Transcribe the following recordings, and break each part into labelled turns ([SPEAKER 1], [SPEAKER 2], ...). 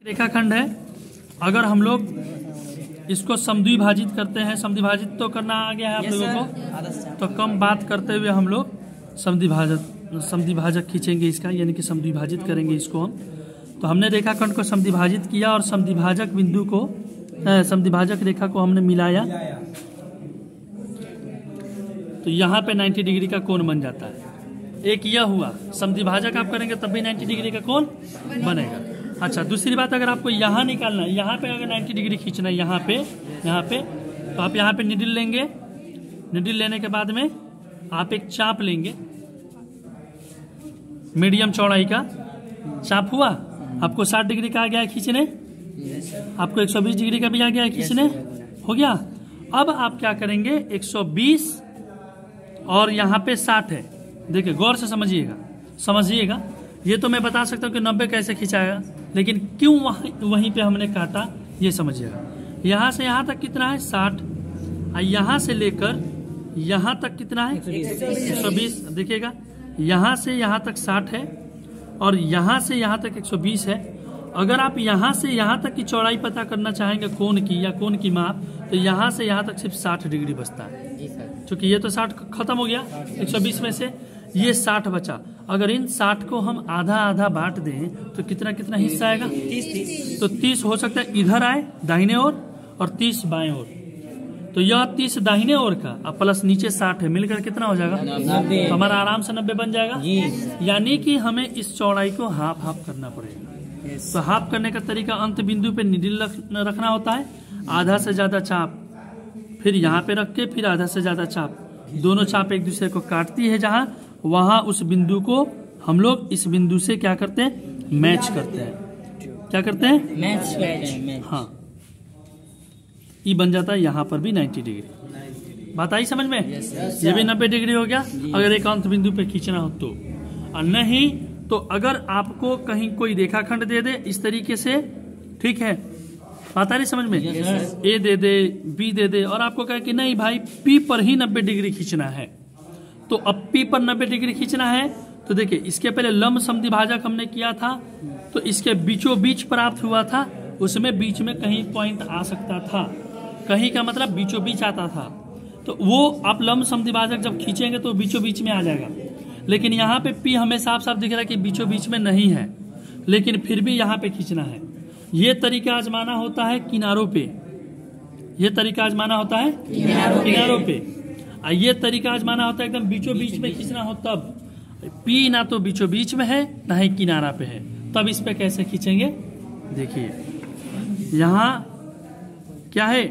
[SPEAKER 1] रेखाखंड है। अगर हम लोग इसको समद्विभाजित करते हैं, समद्विभाजित तो करना आ गया है आप लोगों को, तो कम बात करते हुए हम लोग समद्विभाजक खींचेंगे इसका, यानी कि समद्विभाजित करेंगे इसको हम। तो हमने रेखाखंड को समद्विभाजित किया और समद्विभाजक बिंदु को, समद्विभाजक रेखा को हमने मिलाया, तो यहाँ पे 90 डिग्री का कोण बन जाता है। एक यह हुआ, समद्विभाजक आप करेंगे तब भी 90 डिग्री का कोण बनेगा। अच्छा, दूसरी बात, अगर आपको यहाँ निकालना है, यहाँ पे अगर 90 डिग्री खींचना है, यहाँ पे तो आप यहाँ पे निडिल लेंगे। निडिल लेने के बाद में आप एक चाप लेंगे, मीडियम चौड़ाई का चाप हुआ। आपको 60 डिग्री का आ गया है खींचने, आपको 120 डिग्री का भी आ गया है खींचने, हो गया। अब आप क्या करेंगे, 120 और यहाँ पे 60 है। देखिए गौर से समझिएगा। ये तो मैं बता सकता हूँ कि 90 कैसे खिंचाएगा, लेकिन क्यों वहीं पे हमने काटा ये समझिएगा। यहाँ से यहाँ तक कितना है 60, और यहाँ से लेकर यहाँ तक कितना है 120। देखिएगा, यहाँ से यहाँ तक 60 है और यहाँ से यहाँ तक 120 है। अगर आप यहाँ से यहाँ तक की चौड़ाई पता करना चाहेंगे कोण की या कोण की माप, तो यहाँ से यहाँ तक सिर्फ 60 डिग्री बचता है, क्योंकि ये तो 60 खत्म हो गया 120 में से, ये 60 बचा। अगर इन 60 को हम आधा आधा बांट दें तो कितना कितना हिस्सा आएगा, 30। तो 30 हो सकता है इधर आए दाहिने ओर और 30 बाएं ओर। तो यह 30 दाहिने ओर का अब प्लस नीचे 60 है, मिलकर कितना हो जाएगा 90। तो हमारा आराम से 90 बन जाएगा। यानी कि हमें इस चौड़ाई को हाफ हाफ करना पड़ेगा। तो हाफ करने का तरीका, अंत बिंदु पे निडिल रखना होता है, आधा से ज्यादा चाप फिर यहाँ पे रख के फिर आधा से ज्यादा चाप, दोनों चाप एक दूसरे को काटती है जहां, वहां उस बिंदु को हम लोग इस बिंदु से क्या करते हैं, मैच करते हैं। क्या करते हैं, मैच। हाँ, ये बन जाता है यहाँ पर भी 90 डिग्री। बात आई समझ में? ये भी 90 डिग्री हो गया अगर एक अंत बिंदु पे खींचना हो तो। और नहीं तो अगर आपको कहीं कोई रेखाखंड दे दे इस तरीके से, ठीक है, बात आ रही समझ में, ए दे दे, बी दे दे, और आपको कहे कि नहीं भाई पी पर ही 90 डिग्री खींचना है, तो अब पी पर 90 डिग्री खींचना है तो देखिए, इसके पहले लंब समद्विभाजक हमने किया था, तो इसके बीचों बीच प्राप्त हुआ था, उसमें बीच में कहीं पॉइंट आ सकता था, कहीं का मतलब बीचों बीच आता था, तो वो आप लंब समद्विभाजक जब खींचेंगे तो बीचों बीच में आ जाएगा। लेकिन यहाँ पे पी हमें साफ साफ दिख रहा है कि बीचों बीच में नहीं है, लेकिन फिर भी यहाँ पे खींचना है। ये तरीका आजमाना होता है किनारों पे, ये तरीका आजमाना होता है किनारों पे, और ये तरीका आजमाना होता है एकदम बीचों बीच में खींचना हो तब। पी ना तो बीचों बीच में है ना ही किनारा पे है, तब इस पे कैसे खींचेंगे। देखिए यहाँ क्या है,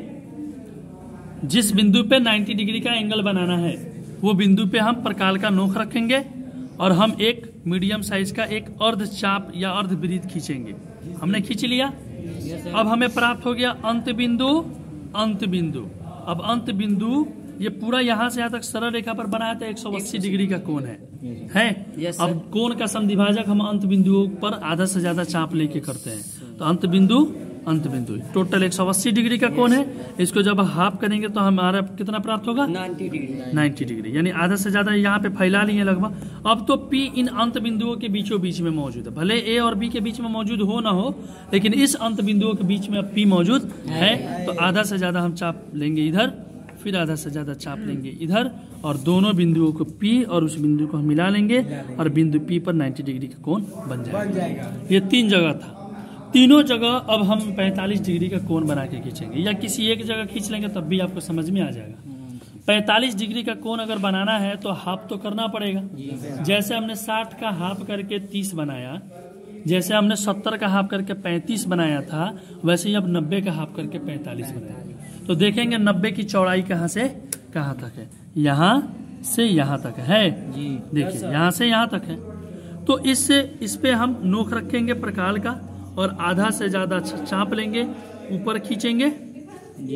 [SPEAKER 1] जिस बिंदु पे 90 डिग्री का एंगल बनाना है वो बिंदु पे हम प्रकाल का नोक रखेंगे और हम एक मीडियम साइज का एक अर्ध चाप या अर्ध वृत्त खींचेंगे। हमने खींच लिया, अब हमें प्राप्त हो गया अंत बिंदु। अब अंत बिंदु ये पूरा यहाँ से यहाँ तक सरल रेखा पर बना है, तो 180 डिग्री का कोण है। अब कोण का समद्विभाजक हम अंत बिंदुओं पर आधा से ज्यादा चाप लेके करते हैं, तो अंत बिंदु टोटल 180 डिग्री का कोण है। इसको जब हाफ करेंगे तो हमारा कितना प्राप्त होगा, 90 डिग्री, यानी आधा से ज्यादा यहाँ पे फैला लिए लगभग। अब तो P इन अंत बिंदुओं के बीचों बीच में मौजूद है, भले A और B के बीच में मौजूद हो ना हो, लेकिन इस अंत बिंदुओं के बीच में अब P मौजूद है। तो आधा से ज्यादा हम चाप लेंगे इधर, फिर आधा से ज्यादा चाप लेंगे इधर, और दोनों बिंदुओं को P और उस बिंदु को हम मिला लेंगे और बिंदु P पर 90 डिग्री का कोण बन जाएगा। ये 3 जगह था, तीनों जगह अब हम 45 डिग्री का कोण बना के खींचेंगे, या किसी एक जगह खींच लेंगे तब भी आपको समझ में आ जाएगा। 45 डिग्री का कोण अगर बनाना है तो हाफ तो करना पड़ेगा। जैसे हमने 60 का हाफ करके 30 बनाया, जैसे हमने 70 का हाफ करके 35 बनाया था, वैसे ही अब 90 का हाफ करके 45 बनाया। तो देखेंगे 90 की चौड़ाई कहाँ से कहाँ तक है, यहाँ से यहाँ तक है। देखिए यहाँ से यहाँ तक है, तो इस पे हम नोक रखेंगे प्रकाल का और आधा से ज्यादा चाप लेंगे, ऊपर खींचेंगे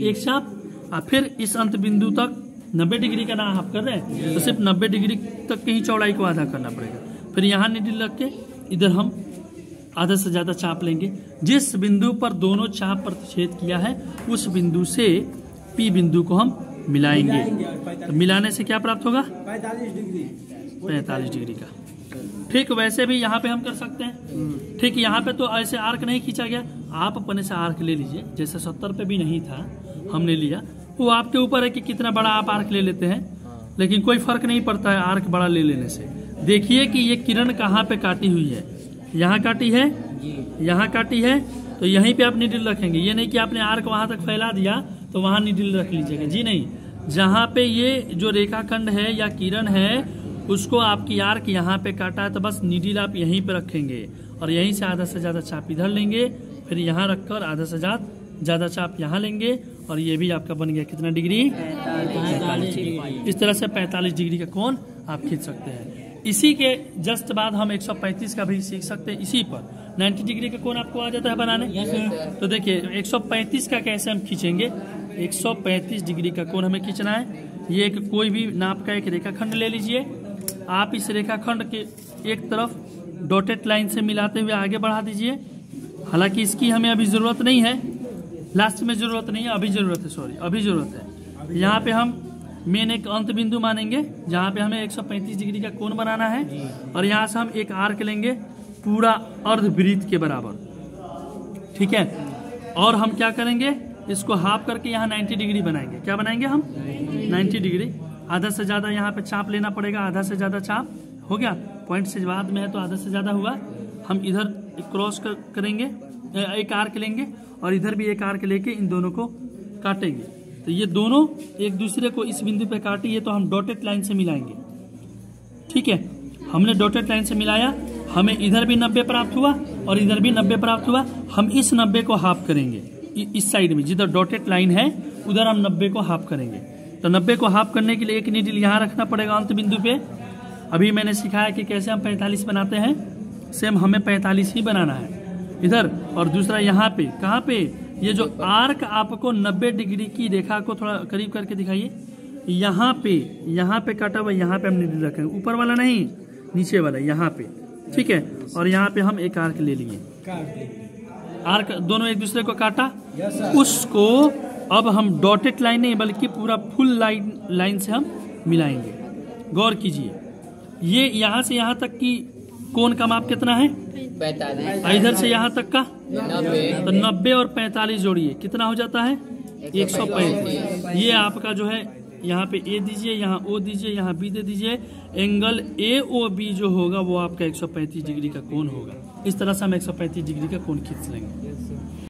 [SPEAKER 1] एक चाप, और फिर इस अंत बिंदु तक 90 डिग्री का ना हाफ कर रहे हैं तो सिर्फ 90 डिग्री तक की ही चौड़ाई को आधा करना पड़ेगा। फिर यहाँ निडिल रख के इधर हम आधा से ज्यादा चाप लेंगे, जिस बिंदु पर दोनों चाप प्रतिच्छेद किया है उस बिंदु से P बिंदु को हम मिलाएंगे। तो मिलाने से क्या प्राप्त होगा, 45 डिग्री का। ठीक वैसे भी यहाँ पे हम कर सकते हैं। ठीक यहाँ पे तो ऐसे आर्क नहीं खींचा गया, आप अपने से आर्क ले लीजिए, जैसे 70 पे भी नहीं था हमने लिया, वो आपके ऊपर है कि कितना बड़ा आप आर्क ले लेते हैं, लेकिन कोई फर्क नहीं पड़ता है आर्क बड़ा ले लेने से। देखिए कि ये किरण कहाँ पे काटी हुई है, यहाँ काटी है, यहाँ काटी है, तो यहीं पे आप नीडल रखेंगे। ये नहीं कि आपने आर्क वहां तक फैला दिया तो वहां नीडल रख लीजिएगा, जी नहीं। जहाँ पे ये जो रेखाखंड है या किरण है उसको आपकी आर्क यहाँ पे काटा है तो बस नीडल आप यहीं पे रखेंगे और यहीं से आधा से ज्यादा चाप इधर लेंगे, फिर यहाँ रखकर आधा से ज्यादा चाप यहाँ लेंगे और ये भी आपका बन गया कितना डिग्री, 45 डिग्री। इस तरह से 45 डिग्री का कोण आप खींच सकते हैं। इसी के जस्ट बाद हम 135 का भी सीख सकते हैं। इसी पर 90 डिग्री का कोण आपको आ जाता है बनाने। तो देखिए 135 का कैसे हम खींचेंगे। 135 डिग्री का कोण हमें खींचना है। ये एक कोई भी नाप का एक रेखाखंड ले लीजिए। आप इस रेखाखंड के एक तरफ डॉटेड लाइन से मिलाते हुए आगे बढ़ा दीजिए। हालांकि इसकी हमें अभी जरूरत नहीं है, लास्ट में जरूरत नहीं है, अभी जरूरत है, सॉरी अभी जरूरत है। यहाँ पे हम मेन एक अंत बिंदु मानेंगे जहाँ पे हमें 135 डिग्री का कोण बनाना है और यहाँ से हम एक आर्क लेंगे पूरा अर्धवृत्त के बराबर, ठीक है। और हम क्या करेंगे, इसको हाफ करके यहाँ 90 डिग्री बनाएंगे। क्या बनाएंगे हम 90 डिग्री। आधा से ज्यादा यहाँ पे चाप लेना पड़ेगा, आधा से ज्यादा चाप हो गया, पॉइंट से बाद में है तो आधा से ज्यादा हुआ। हम इधर क्रॉस करेंगे, एक आर्क लेंगे और इधर भी एक आर्क लेके इन दोनों को काटेंगे। तो ये दोनों एक दूसरे को इस बिंदु पे काटिए तो हम डॉटेड लाइन से मिलाएंगे, ठीक है। हमने डॉटेड लाइन से मिलाया, हमें इधर भी 90 प्राप्त हुआ और इधर भी 90 प्राप्त हुआ। हम इस 90 को हाफ करेंगे, इस साइड में जिधर डॉटेड लाइन है उधर हम 90 को हाफ करेंगे। तो 90 को हाफ करने के लिए एक नीडल यहाँ रखना पड़ेगा अंत बिंदु पे। अभी मैंने सिखाया कि कैसे हम 45 बनाते हैं, सेम हमें 45 ही बनाना है इधर। और दूसरा यहाँ पे, कहाँ पे, ये जो आर्क आपको 90 डिग्री की रेखा को थोड़ा करीब करके दिखाइए, यहाँ पे काटा हुआ, यहाँ पे हम नीडल रखेंगे, ऊपर वाला नहीं नीचे वाला, यहाँ पे, ठीक है। और यहाँ पे हम एक आर्क ले लिए, आर्क दोनों एक दूसरे को काटा, उसको अब हम डॉटेड लाइन नहीं बल्कि पूरा फुल लाइन से हम मिलाएंगे। गौर कीजिए, ये यहाँ से यहाँ तक की कोण का माप कितना है
[SPEAKER 2] 45,
[SPEAKER 1] इधर से यहाँ तक का
[SPEAKER 2] 90,
[SPEAKER 1] तो 90 और 45 जोड़िए कितना हो जाता है 135। ये आपका जो है यहाँ पे ए दीजिए, यहाँ ओ दीजिए, यहाँ बी दे दीजिए। एंगल ए ओ बी जो होगा वो आपका 135 डिग्री का कोण होगा। इस तरह से हम 135 डिग्री का कोण खींच लेंगे।